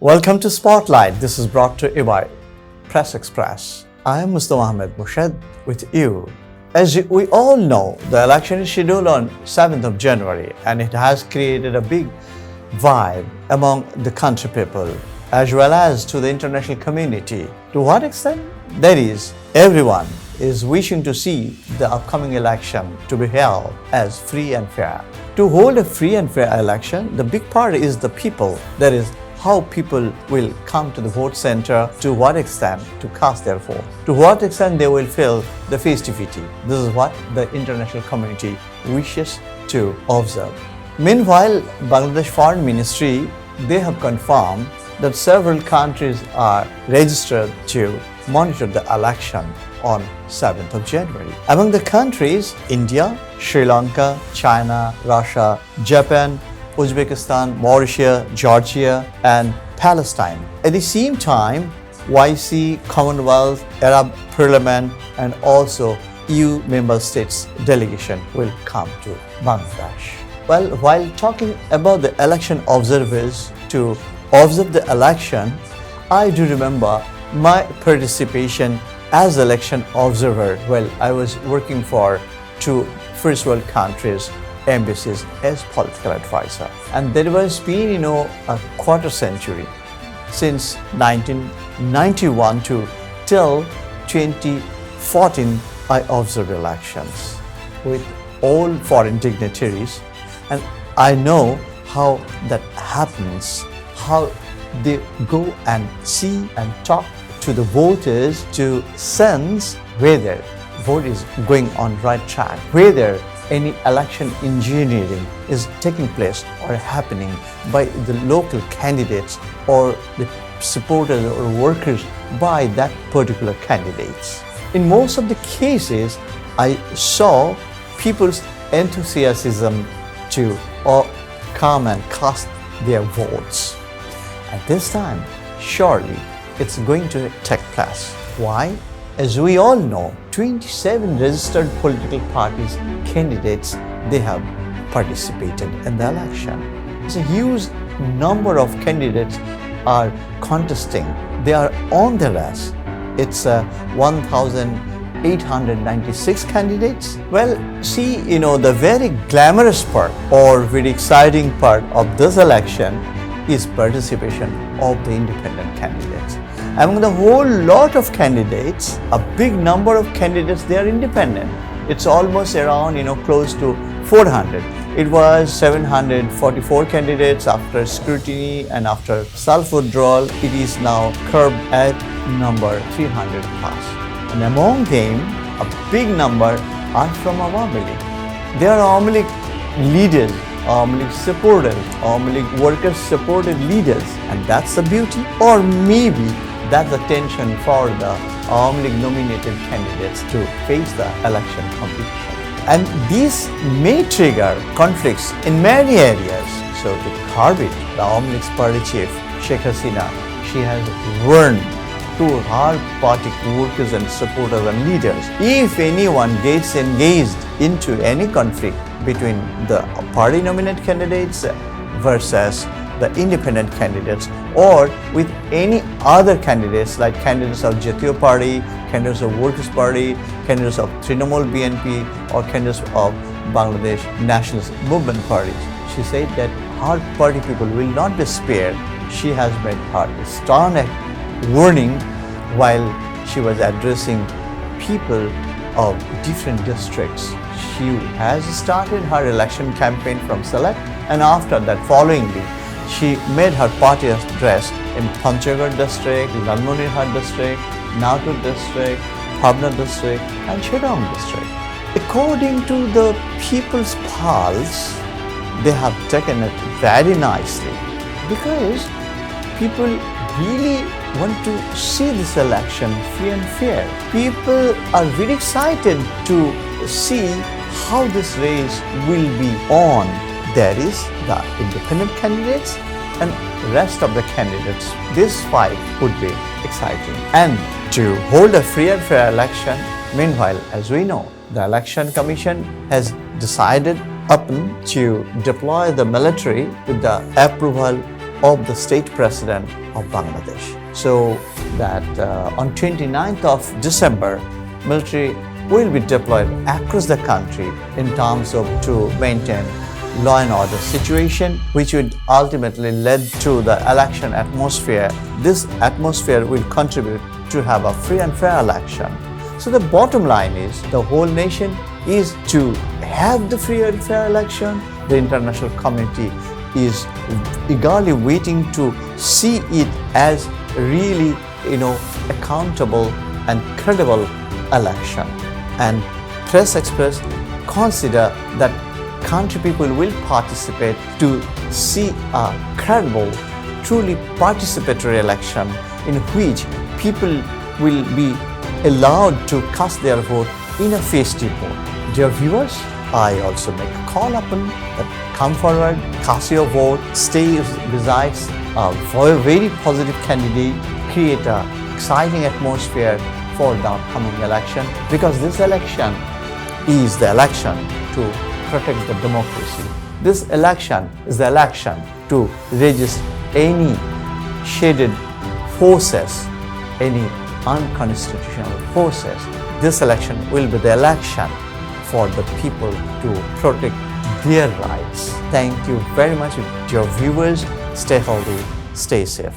Welcome to Spotlight. This is brought to you by Press Xpress. I am Mr. Mohammed Mushed with you. As we all know, the election is scheduled on 7th of January and it has created a big vibe among the country people as well as to the international community. To what extent? That is, everyone is wishing to see the upcoming election to be held as free and fair. To hold a free and fair election, the big part is the people. That is, how people will come to the vote center, to what extent to cast their vote, to what extent they will feel the festivity. This is what the international community wishes to observe. Meanwhile, Bangladesh Foreign Ministry, they have confirmed that several countries are registered to monitor the election on 7th of January. Among the countries, India, Sri Lanka, China, Russia, Japan, Uzbekistan, Mauritius, Georgia, and Palestine. At the same time, YC, Commonwealth, Arab Parliament, and also EU member states delegation will come to Bangladesh. Well, while talking about the election observers to observe the election, I do remember my participation as election observer. Well, I was working for two first world countries embassies as political advisor, and there was been a quarter century since 1991 to till 2014. I observed elections with all foreign dignitaries, and I know how that happens, how they go and see and talk to the voters to sense whether vote is going on right track, whether any election engineering is taking place or happening by the local candidates or the supporters or workers by that particular candidates. In most of the cases, I saw people's enthusiasm to come and cast their votes. At this time, surely it's going to take place. Why? As we all know, 27 registered political parties candidates, they have participated in the election. It's a huge number of candidates are contesting. They are on the race. It's 1,896 candidates. Well, see, the very glamorous part or very exciting part of this election is participation of the independent candidates. Among the whole lot of candidates, a big number of candidates, they are independent. It's almost around, close to 400. It was 744 candidates after scrutiny and after self-withdrawal. It is now curbed at number 300 plus. And among them, a big number are from Awami League. They are Awami League leaders, Awami League supporters, Awami League workers supported leaders. And that's the beauty. Or maybe that's the tension for the Awami League nominated candidates to face the election competition. And this may trigger conflicts in many areas. So to curb it, the Awami League's party chief, Sheikh Hasina, she has warned to her party workers and supporters and leaders, if anyone gets engaged into any conflict between the party nominated candidates versus the independent candidates or with any other candidates like candidates of Jatiyo Party, candidates of Workers Party, candidates of Trinamool BNP or candidates of Bangladesh Nationalist Movement Party. She said that her party people will not be spared. She has made her stern warning while she was addressing people of different districts. She has started her election campaign from Select, and after that followingly she made her party address in Panchgarh district, Lalmonirhat district, Natur district, Pabna district and Chittagong district. According to the People's Pulse, they have taken it very nicely because people really want to see this election free and fair. People are very excited to see how this race will be on. There is the independent candidates and rest of the candidates. This fight would be exciting. And to hold a free and fair election, meanwhile, as we know, the Election Commission has decided upon to deploy the military with the approval of the state president of Bangladesh. So that on 29th of December, military will be deployed across the country in terms of to maintain law and order situation, which would ultimately lead to the election atmosphere. This atmosphere will contribute to have a free and fair election. So the bottom line is the whole nation is to have the free and fair election. The international community is eagerly waiting to see it as really, accountable and credible election. And Press Express consider that country people will participate to see a credible, truly participatory election in which people will be allowed to cast their vote in a festive mode. Dear viewers, I also make a call upon that come forward, cast your vote, stay besides a very positive candidate, create an exciting atmosphere for the upcoming election, because this election is the election to protect the democracy. This election is the election to resist any shaded forces, any unconstitutional forces. This election will be the election for the people to protect their rights. Thank you very much, dear viewers. Stay healthy, stay safe.